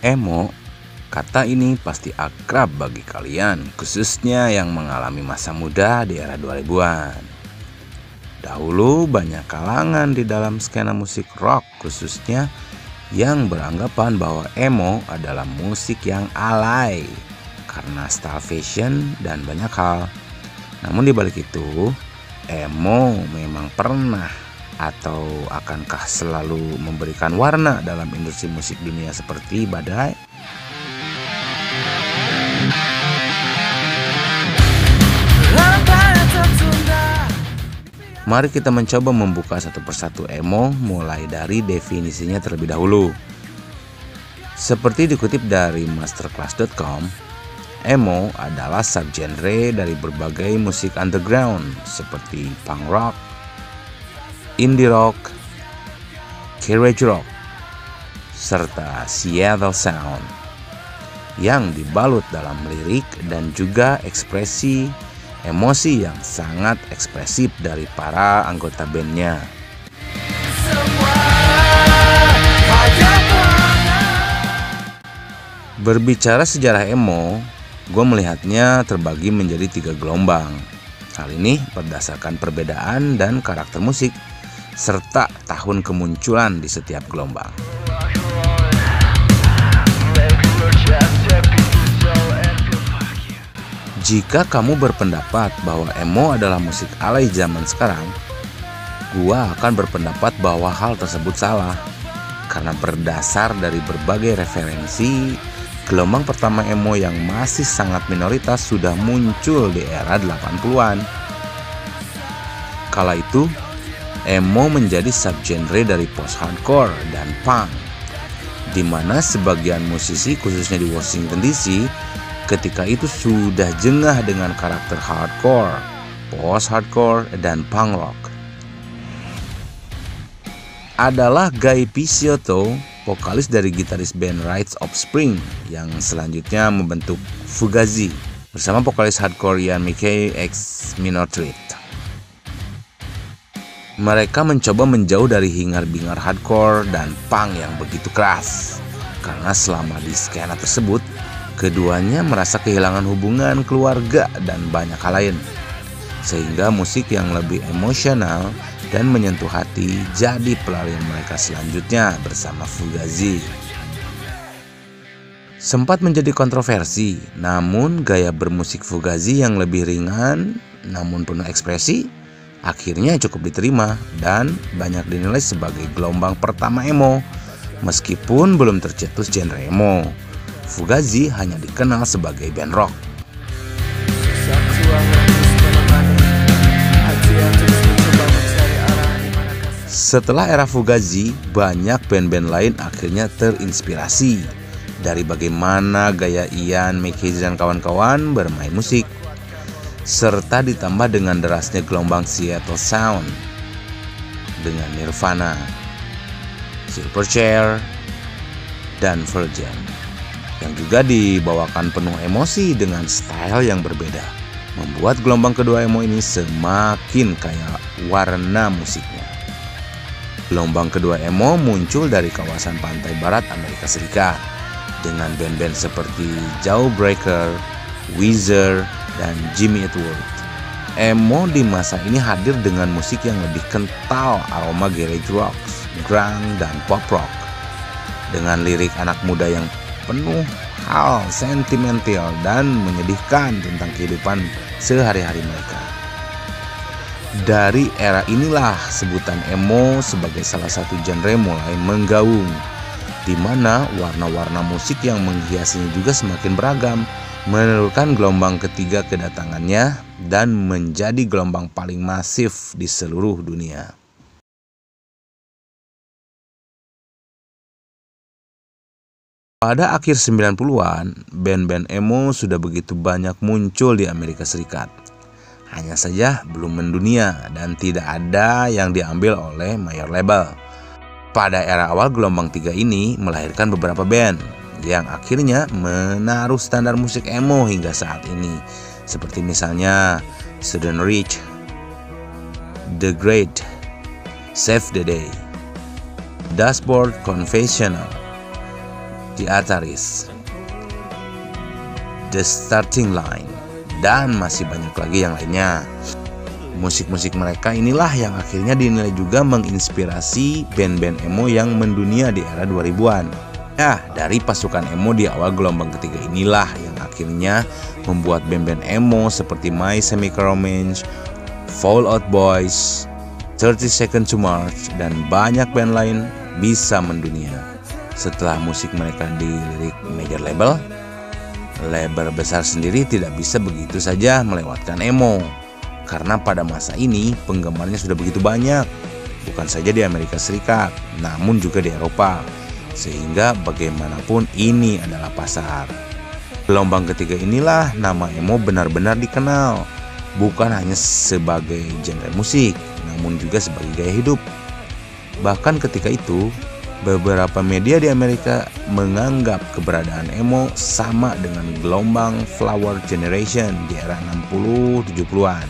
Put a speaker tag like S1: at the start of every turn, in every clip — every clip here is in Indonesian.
S1: Emo, kata ini pasti akrab bagi kalian, khususnya yang mengalami masa muda di era 2000-an. Dahulu banyak kalangan di dalam skena musik rock khususnya yang beranggapan bahwa emo adalah musik yang alay karena style fashion dan banyak hal. Namun di balik itu, emo memang pernah atau akankah selalu memberikan warna dalam industri musik dunia seperti badai? Mari kita mencoba membuka satu persatu emo mulai dari definisinya terlebih dahulu. Seperti dikutip dari masterclass.com, emo adalah subgenre dari berbagai musik underground seperti punk rock, indie rock, garage rock, serta Seattle Sound yang dibalut dalam lirik dan juga ekspresi emosi yang sangat ekspresif dari para anggota bandnya. Berbicara sejarah emo, gue melihatnya terbagi menjadi 3 gelombang. Hal ini berdasarkan perbedaan dan karakter musik, serta tahun kemunculan di setiap gelombang. Jika kamu berpendapat bahwa emo adalah musik alay zaman sekarang, gua akan berpendapat bahwa hal tersebut salah. Karena berdasar dari berbagai referensi, gelombang pertama emo yang masih sangat minoritas sudah muncul di era 80-an. Kala itu, emo menjadi subgenre dari post-hardcore dan punk, di mana sebagian musisi khususnya di Washington DC ketika itu sudah jengah dengan karakter hardcore, post-hardcore, dan punk rock. Adalah Guy Picciotto, vokalis dari gitaris band Rites of Spring yang selanjutnya membentuk Fugazi bersama vokalis hardcore Ian MacKaye x Minor Threat. Mereka mencoba menjauh dari hingar-bingar hardcore dan punk yang begitu keras, karena selama di skena tersebut keduanya merasa kehilangan hubungan keluarga dan banyak hal lain, sehingga musik yang lebih emosional dan menyentuh hati jadi pelarian mereka selanjutnya bersama Fugazi. Sempat menjadi kontroversi, namun gaya bermusik Fugazi yang lebih ringan namun penuh ekspresi akhirnya cukup diterima dan banyak dinilai sebagai gelombang pertama emo, meskipun belum tercetus genre emo. Fugazi hanya dikenal sebagai band rock. Setelah era Fugazi, banyak band-band lain akhirnya terinspirasi dari bagaimana gaya Ian MacKaye dan kawan-kawan bermain musik, serta ditambah dengan derasnya gelombang Seattle Sound dengan Nirvana, Silverchair, dan Virgin, yang juga dibawakan penuh emosi dengan style yang berbeda, membuat gelombang kedua emo ini semakin kaya warna musiknya. Gelombang kedua emo muncul dari kawasan pantai barat Amerika Serikat dengan band-band seperti Jawbreaker, Weezer, dan Jimmy Eat World. Emo di masa ini hadir dengan musik yang lebih kental aroma garage rock, grunge, dan pop rock, dengan lirik anak muda yang penuh hal sentimental dan menyedihkan tentang kehidupan sehari-hari mereka. Dari era inilah sebutan emo sebagai salah satu genre mulai menggaung, di mana warna-warna musik yang menghiasinya juga semakin beragam, menurunkan gelombang ketiga kedatangannya dan menjadi gelombang paling masif di seluruh dunia. Pada akhir 90-an, band-band emo sudah begitu banyak muncul di Amerika Serikat. Hanya saja belum mendunia dan tidak ada yang diambil oleh major label. Pada era awal gelombang 3 ini melahirkan beberapa band yang akhirnya menaruh standar musik emo hingga saat ini, seperti misalnya Southern Reach, The Great, Save the Day, Dashboard Confessional, The Ataris, The Starting Line, dan masih banyak lagi yang lainnya. Musik-musik mereka inilah yang akhirnya dinilai juga menginspirasi band-band emo yang mendunia di era 2000-an. Ya, dari pasukan emo di awal gelombang ketiga inilah yang akhirnya membuat band-band emo seperti My Chemical Romance, Fall Out Boys, 30 Seconds to Mars, dan banyak band lain bisa mendunia. Setelah musik mereka dilirik major label besar sendiri tidak bisa begitu saja melewatkan emo. Karena pada masa ini penggemarnya sudah begitu banyak, bukan saja di Amerika Serikat, namun juga di Eropa. Sehingga bagaimanapun ini adalah pasar. Gelombang ketiga inilah nama emo benar-benar dikenal, bukan hanya sebagai genre musik, namun juga sebagai gaya hidup. Bahkan ketika itu, beberapa media di Amerika menganggap keberadaan emo sama dengan gelombang Flower Generation di era 60-70-an.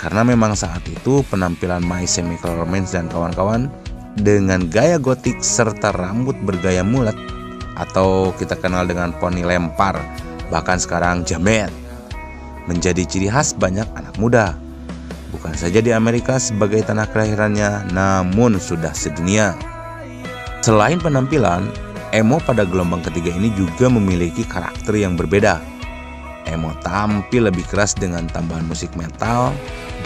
S1: Karena memang saat itu penampilan My Chemical Romance dan kawan-kawan dengan gaya gotik serta rambut bergaya mulet atau kita kenal dengan poni lempar, bahkan sekarang jamet, menjadi ciri khas banyak anak muda. Bukan saja di Amerika sebagai tanah kelahirannya, namun sudah sedunia. Selain penampilan, emo pada gelombang ketiga ini juga memiliki karakter yang berbeda. Emo tampil lebih keras dengan tambahan musik metal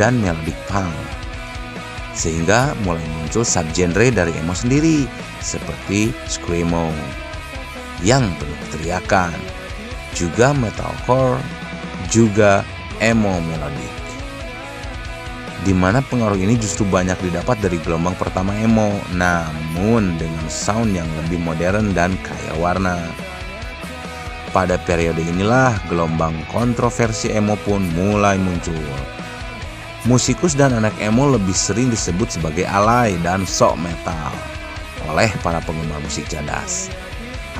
S1: dan melodic punk, sehingga mulai muncul subgenre dari emo sendiri seperti screamo yang penuh teriakan, juga metalcore, juga emo melodic. Di mana pengaruh ini justru banyak didapat dari gelombang pertama emo, namun dengan sound yang lebih modern dan kaya warna. Pada periode inilah gelombang kontroversi emo pun mulai muncul. Musikus dan anak emo lebih sering disebut sebagai alay dan sok metal oleh para penggemar musik cadas.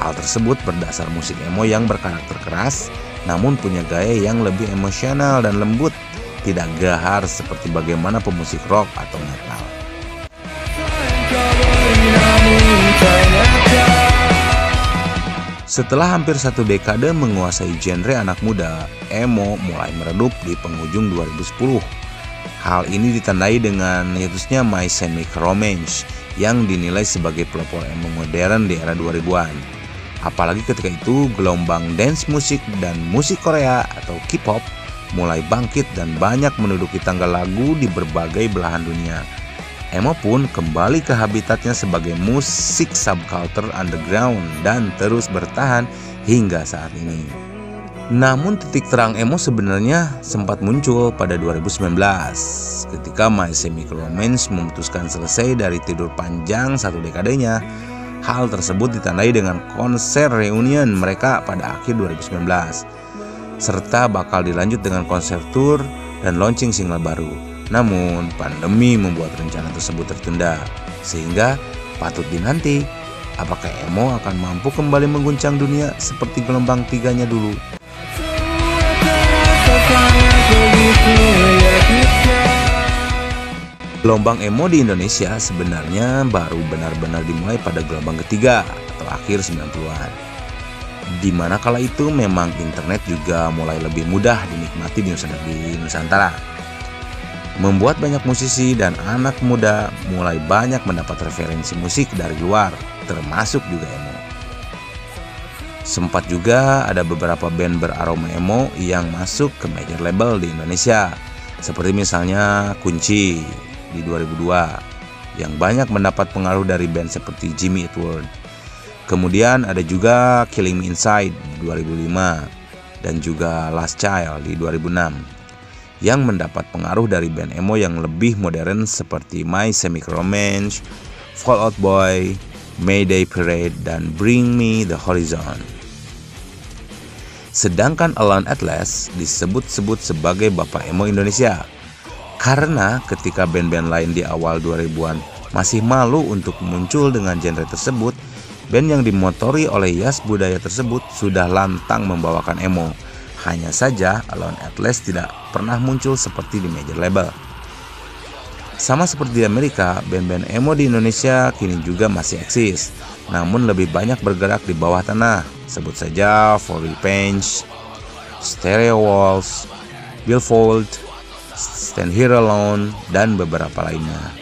S1: Hal tersebut berdasar musik emo yang berkarakter keras, namun punya gaya yang lebih emosional dan lembut, tidak gahar seperti bagaimana pemusik rock atau metal. Setelah hampir satu dekade menguasai genre anak muda, emo mulai meredup di penghujung 2010. Hal ini ditandai dengan hiatusnya My Chemical Romance yang dinilai sebagai pelopor emo modern di era 2000-an. Apalagi ketika itu gelombang dance musik dan musik Korea atau K-pop mulai bangkit dan banyak menduduki tangga lagu di berbagai belahan dunia. Emo pun kembali ke habitatnya sebagai musik subculture underground dan terus bertahan hingga saat ini. Namun titik terang emo sebenarnya sempat muncul pada 2019 ketika My Chemical Romance memutuskan selesai dari tidur panjang satu dekadenya. Hal tersebut ditandai dengan konser reunion mereka pada akhir 2019, serta bakal dilanjut dengan konser tour dan launching single baru. Namun pandemi membuat rencana tersebut tertunda, sehingga patut dinanti apakah emo akan mampu kembali mengguncang dunia seperti gelombang tiganya dulu. Gelombang emo di Indonesia sebenarnya baru benar-benar dimulai pada gelombang ketiga atau akhir 90-an. Di mana kala itu memang internet juga mulai lebih mudah dinikmati di Nusantara. Membuat banyak musisi dan anak muda mulai banyak mendapat referensi musik dari luar, termasuk juga emo. Sempat juga ada beberapa band beraroma emo yang masuk ke major label di Indonesia, seperti misalnya Kunci di 2002, yang banyak mendapat pengaruh dari band seperti Jimmy Eat World. Kemudian ada juga Killing Me Inside di 2005, dan juga Last Child di 2006. Yang mendapat pengaruh dari band emo yang lebih modern seperti My Chemical Romance, Fall Out Boy, Mayday Parade, dan Bring Me the Horizon. Sedangkan Alone at Last disebut-sebut sebagai bapak emo Indonesia, karena ketika band-band lain di awal 2000-an masih malu untuk muncul dengan genre tersebut, band yang dimotori oleh Yas budaya tersebut sudah lantang membawakan emo. Hanya saja Alone at Last tidak pernah muncul seperti di major label. Sama seperti di Amerika, band-band emo di Indonesia kini juga masih eksis, namun lebih banyak bergerak di bawah tanah. Sebut saja For Revenge, Stereo Walls, Billfold, Stand Here Alone, dan beberapa lainnya.